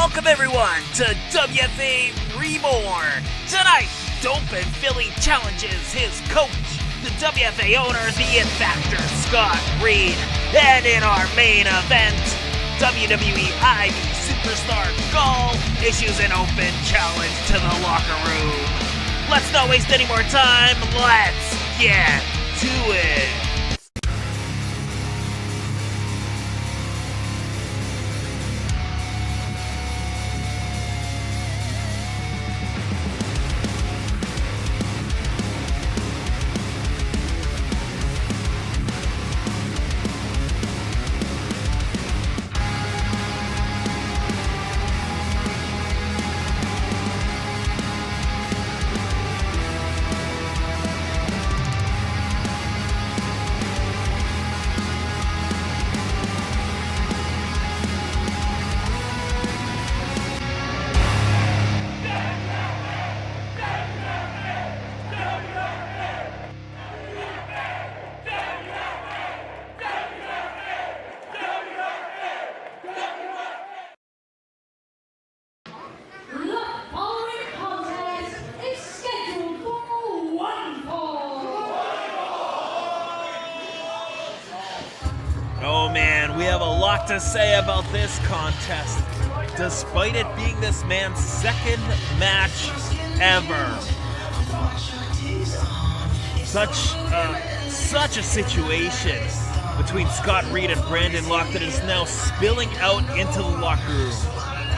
Welcome everyone to WFA Reborn. Tonight, Dope and Philly challenges his coach, the WFA Owner, the It Factor, Scott Reed. And in our main event, WWE ID Superstar Gull issues an open challenge to the locker room. Let's not waste any more time. Let's get to it. Oh man, we have a lot to say about this contest, despite it being this man's second match ever. Such a situation between Scott Reed and Brandon Locke that is now spilling out into the locker room.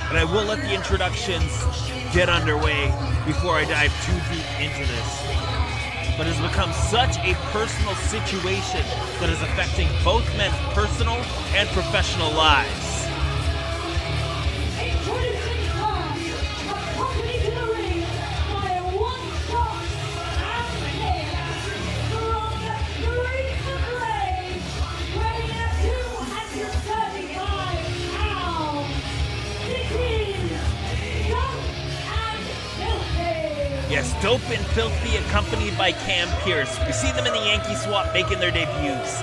And I will let the introductions get underway before I dive too deep into this. But it has become such a personal situation that is affecting both men's personal and professional lives. Yes, Dope and Filthy accompanied by Cam Pierce. We see them in the Yankee Swap making their debuts.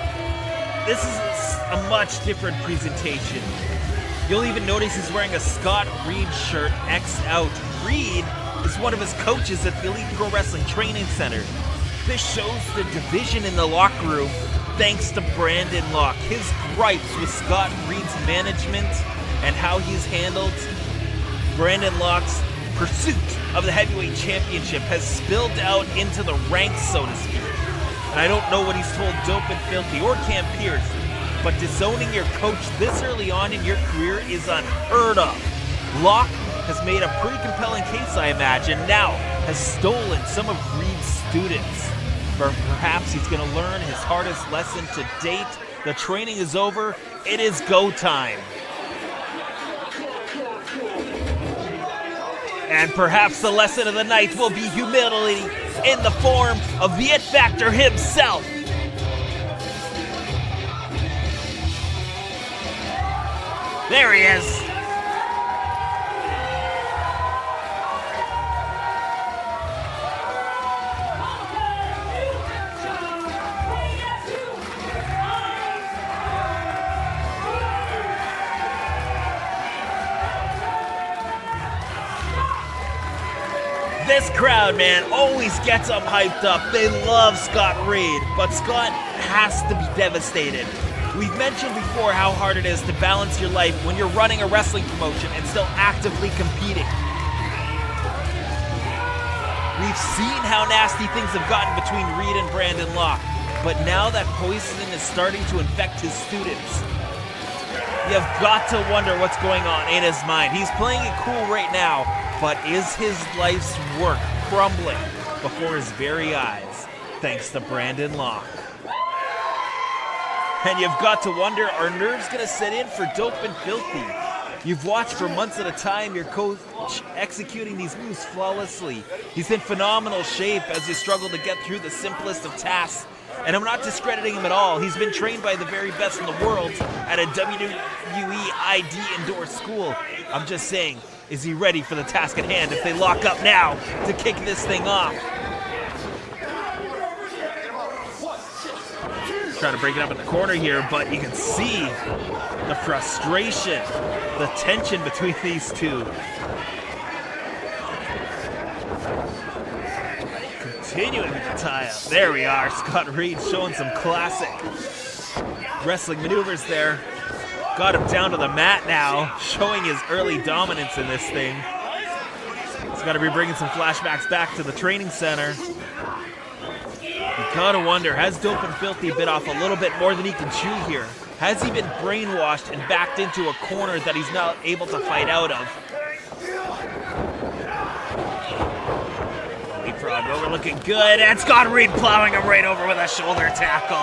This is a much different presentation. You'll even notice he's wearing a Scott Reed shirt, X'd out. Reed is one of his coaches at the Elite Pro Wrestling Training Center. This shows the division in the locker room thanks to Brandon Locke. His gripes with Scott Reed's management and how he's handled Brandon Locke's pursuit of the heavyweight championship has spilled out into the ranks, so to speak. And I don't know what he's told Dope and Filthy or Cam Pierce, but disowning your coach this early on in your career is unheard of. Locke has made a pretty compelling case, I imagine, now has stolen some of Reed's students. But perhaps he's going to learn his hardest lesson to date. The training is over. It is go time. And perhaps the lesson of the night will be humility in the form of the It Factor himself. There he is. This crowd, man, always gets them hyped up. They love Scott Reed, but Scott has to be devastated. We've mentioned before how hard it is to balance your life when you're running a wrestling promotion and still actively competing. We've seen how nasty things have gotten between Reed and Brandon Locke, but now that poisoning is starting to infect his students, you've got to wonder what's going on in his mind. He's playing it cool right now, but is his life's work crumbling before his very eyes, thanks to Brandon Locke? And you've got to wonder, are nerves going to set in for Dope and Filthy? You've watched for months at a time your coach executing these moves flawlessly. He's in phenomenal shape as you struggle to get through the simplest of tasks. And I'm not discrediting him at all. He's been trained by the very best in the world at a WWE ID endorsed school. I'm just saying, is he ready for the task at hand if they lock up now to kick this thing off? trying to break it up in the corner here, but you can see the frustration, the tension between these two. Continuing with the tie-up. There we are. Scott Reed showing some classic wrestling maneuvers there. Got him down to the mat now, showing his early dominance in this thing. He's got to be bringing some flashbacks back to the training center. You gotta wonder, has Dope and Filthy bit off a little bit more than he can chew here? Has he been brainwashed and backed into a corner that he's not able to fight out of? Leapfrog over, looking good, and Scott Reed plowing him right over with a shoulder tackle.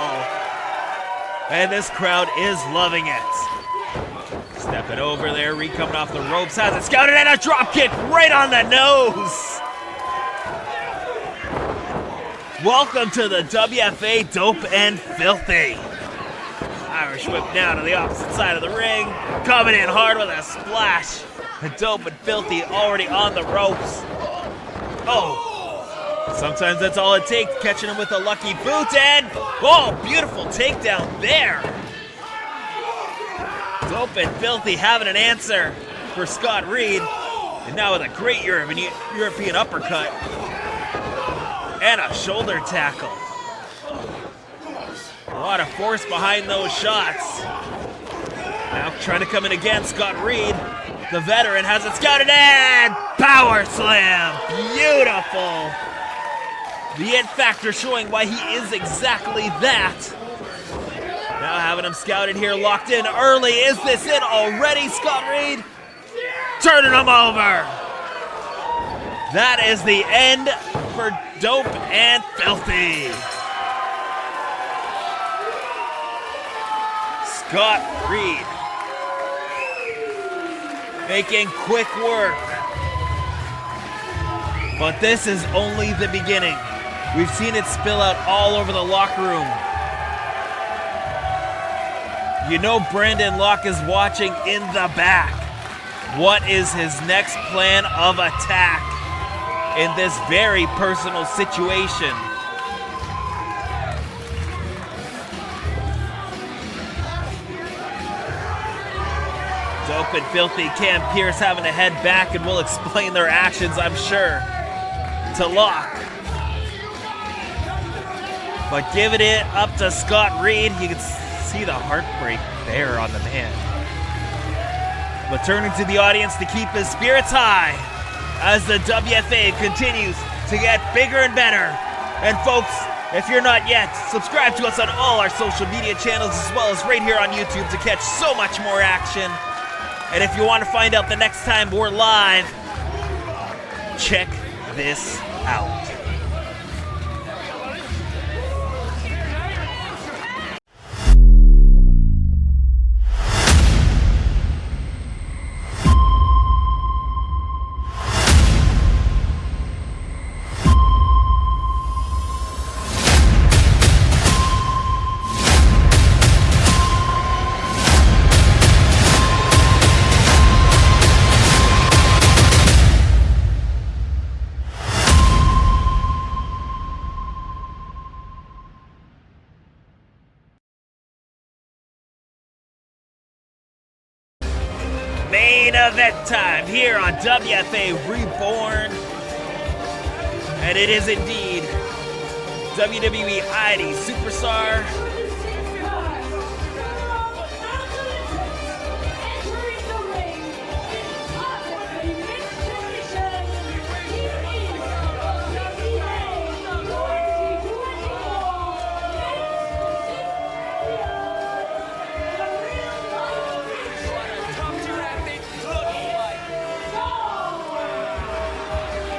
And this crowd is loving it. Stepping over there, Reed coming off the ropes, has it scouted, and a drop kick right on the nose. Welcome to the WFA Dope and Filthy. Irish whip down to the opposite side of the ring. Coming in hard with a splash. And Dope and Filthy already on the ropes. Oh, sometimes that's all it takes. Catching him with a lucky boot and, oh, beautiful takedown there. Dope and Filthy having an answer for Scott Reed. And now with a great European uppercut. And a shoulder tackle. A lot of force behind those shots. Now trying to come in again, Scott Reed, the veteran, has it scouted and power slam. Beautiful. The it factor showing why he is exactly that. Now having him scouted here, locked in early. Is this it already, Scott Reed? Turning him over. That is the end for Dope and Filthy. Scott Reed making quick work. But this is only the beginning. We've seen it spill out all over the locker room. You know Brandon Locke is watching in the back. What is his next plan of attack in this very personal situation? Dope and Filthy, Cam Pierce having to head back, and will explain their actions, I'm sure, to Locke. But giving it up to Scott Reed, you can see the heartbreak there on the man. But turning to the audience to keep his spirits high as the WFA continues to get bigger and better. And folks, if you're not yet, subscribe to us on all our social media channels as well as right here on YouTube to catch so much more action. And if you want to find out the next time we're live, check this out. Main event time here on WFA Reborn. And it is indeed WWE ID Superstar.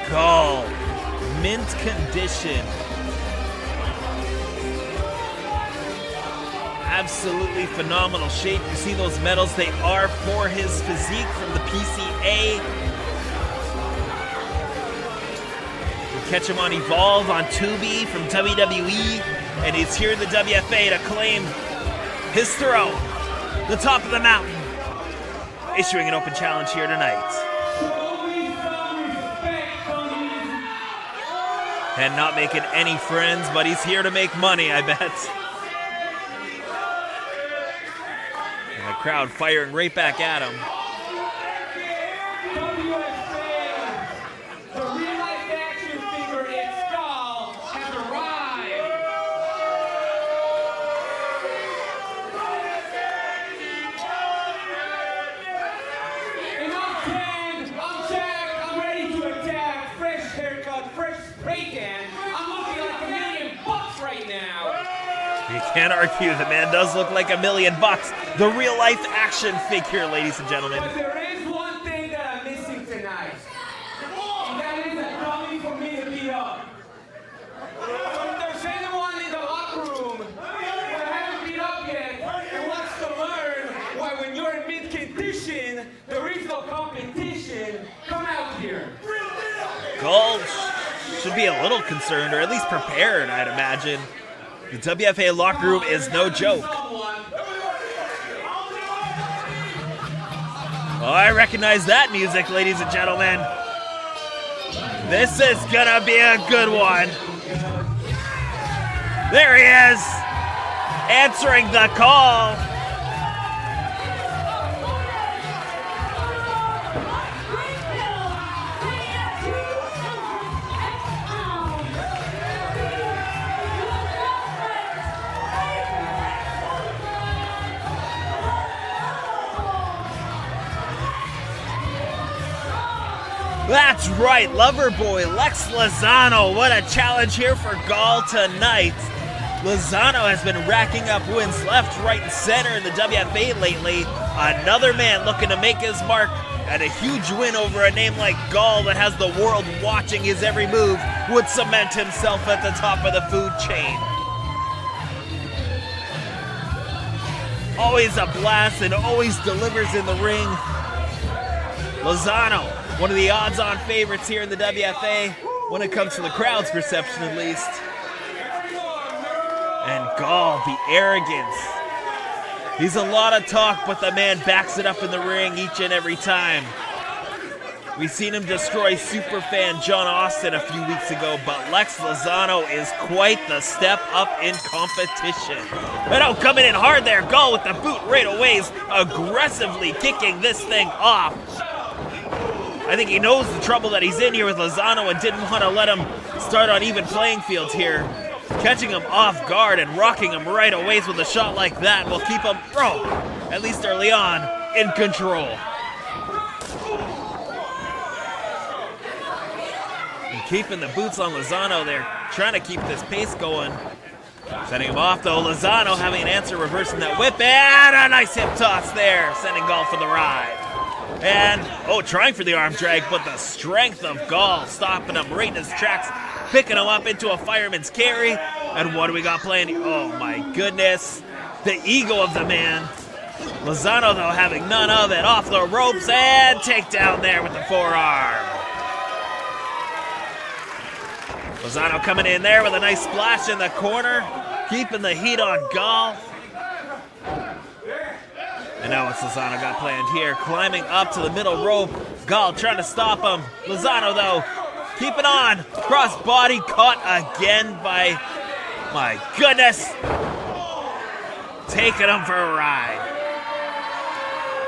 Call mint condition. Absolutely phenomenal shape. You see those medals, they are for his physique from the PCA. We catch him on Evolve on Tubi from WWE, and he's here in the WFA to claim his throne, the top of the mountain, issuing an open challenge here tonight. And not making any friends, but he's here to make money, I bet. Crowd firing right back at him. The real-life action figure in Skull has arrived. And I'm 10, I'm Jack, I'm ready to attack. Fresh haircut, fresh spray tan. I'm looking like $1 million right now. You can't argue, the man does look like $1 million. The real-life action figure, ladies and gentlemen. But there is one thing that I'm missing tonight. And that is a dummy for me to beat up. So if there's anyone in the locker room that haven't beat up yet and wants to learn why when you're in mid-condition, there is no competition, come out here. Gall should be a little concerned, or at least prepared, I'd imagine. The WFA locker room is no joke. Oh, I recognize that music, ladies and gentlemen. This is gonna be a good one. There he is, answering the call. That's right, Loverboy Lex Lozano. What a challenge here for Gall tonight. Lozano has been racking up wins left, right, and center in the WFA lately. Another man looking to make his mark, and a huge win over a name like Gall that has the world watching his every move would cement himself at the top of the food chain. Always a blast and always delivers in the ring. Lozano, one of the odds-on favorites here in the WFA, when it comes to the crowd's perception at least. And Gall, the arrogance. He's a lot of talk, but the man backs it up in the ring each and every time. We've seen him destroy superfan John Austin a few weeks ago, but Lex Lozano is quite the step up in competition. And oh, coming in hard there, Gall with the boot right away, aggressively kicking this thing off. I think he knows the trouble that he's in here with Lozano and didn't want to let him start on even playing fields here. Catching him off guard and rocking him right away with a shot like that will keep him, at least early on, in control. And keeping the boots on Lozano there, trying to keep this pace going. Setting him off though, Lozano having an answer, reversing that whip, and a nice hip toss there, sending Gall for the ride. And, trying for the arm drag, but the strength of Gall stopping him right in his tracks, picking him up into a fireman's carry. And what do we got playing? Oh my goodness. The ego of the man. Lozano, though, having none of it. Off the ropes and takedown there with the forearm. Lozano coming in there with a nice splash in the corner, keeping the heat on Gall. And now it's Lozano got planned here, climbing up to the middle rope. Gall trying to stop him. Lozano, though, keeping on. Cross body caught again by, my goodness, taking him for a ride.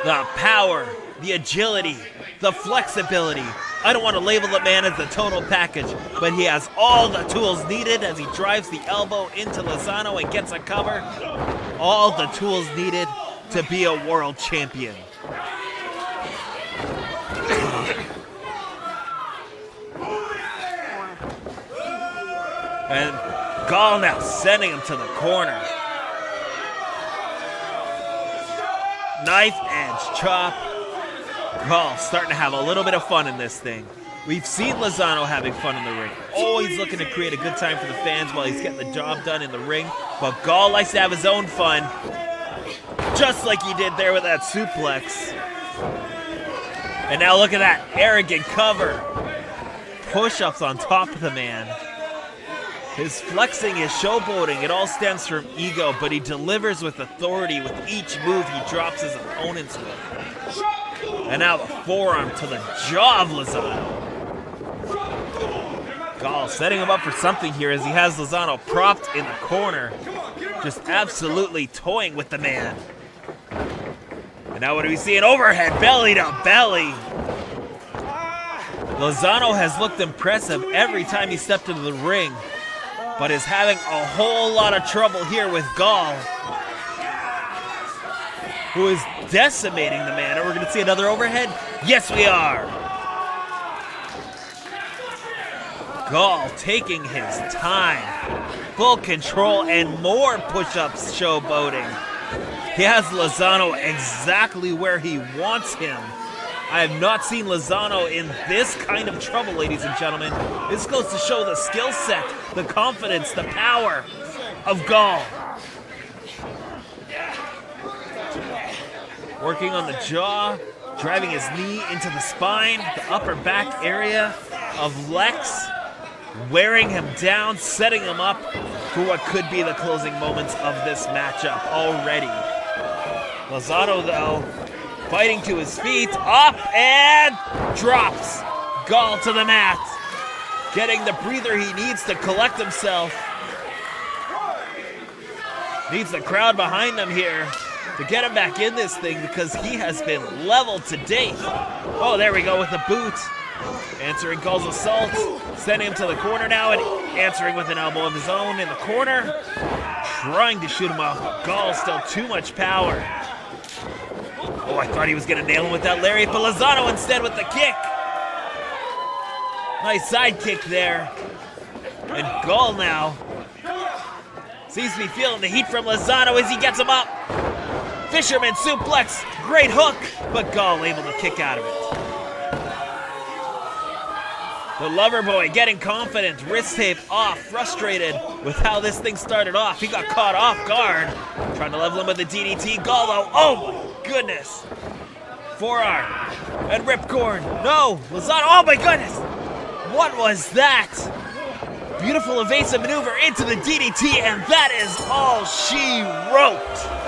The power, the agility, the flexibility. I don't want to label the man as the total package, but he has all the tools needed as he drives the elbow into Lozano and gets a cover. All the tools needed to be a world champion. And Gall now sending him to the corner. Knife edge chop. Gall starting to have a little bit of fun in this thing. We've seen Lozano having fun in the ring. Always looking to create a good time for the fans while he's getting the job done in the ring. But Gall likes to have his own fun. Just like he did there with that suplex. And now look at that arrogant cover. Push-ups on top of the man. His flexing, his showboating, it all stems from ego, but he delivers with authority with each move he drops his opponents with. And now the forearm to the jaw of Lozano. Gall setting him up for something here as he has Lozano propped in the corner. Just absolutely toying with the man. And now what do we see? An overhead belly to belly. Lozano has looked impressive every time he stepped into the ring, but is having a whole lot of trouble here with Gall, who is decimating the man. Are we going to see another overhead? Yes, we are. Gall taking his time. Full control and more push-ups showboating. He has Lozano exactly where he wants him. I have not seen Lozano in this kind of trouble, ladies and gentlemen. This goes to show the skill set, the confidence, the power of Gall. Working on the jaw, driving his knee into the spine, the upper back area of Lex, wearing him down, setting him up for what could be the closing moments of this matchup already. Lozano, though, fighting to his feet, up and drops Gall to the mat, getting the breather he needs to collect himself. Needs the crowd behind him here to get him back in this thing because he has been leveled to date. Oh, there we go with the boot. Answering Gall's assault, sending him to the corner now and answering with an elbow of his own in the corner. Trying to shoot him off. Gall still too much power. Oh, I thought he was going to nail him with that lariat, but Lozano instead with the kick. Nice side kick there. And Gall now seems to be feeling the heat from Lozano as he gets him up. Fisherman suplex, great hook, but Gall able to kick out of it. The lover boy getting confident, wrist tape off, frustrated with how this thing started off. He got caught off guard, trying to level him with the DDT. Gall, though, oh my goodness. Forearm and ripcord. No, Lozano, oh my goodness. What was that? Beautiful evasive maneuver into the DDT, and that is all she wrote.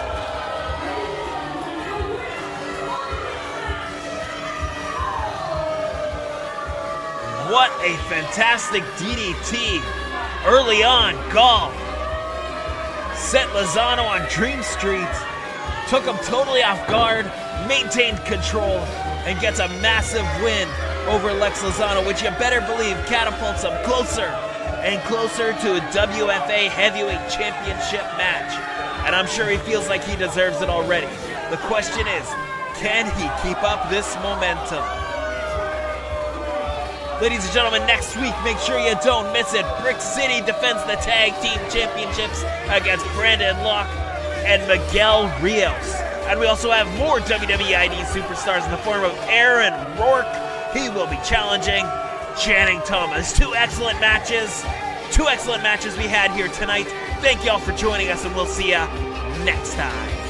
What a fantastic DDT early on. Gall set Lozano on Dream Street, took him totally off guard, maintained control, and gets a massive win over Lex Lozano, which you better believe catapults him closer and closer to a WFA Heavyweight Championship match. And I'm sure he feels like he deserves it already. The question is, can he keep up this momentum? Ladies and gentlemen, next week, make sure you don't miss it. Brick City defends the Tag Team Championships against Brandon Locke and Miguel Rios. And we also have more WWE ID Superstars in the form of Aaron Rourke. He will be challenging Channing Thomas. Two excellent matches we had here tonight. Thank y'all for joining us, and we'll see ya next time.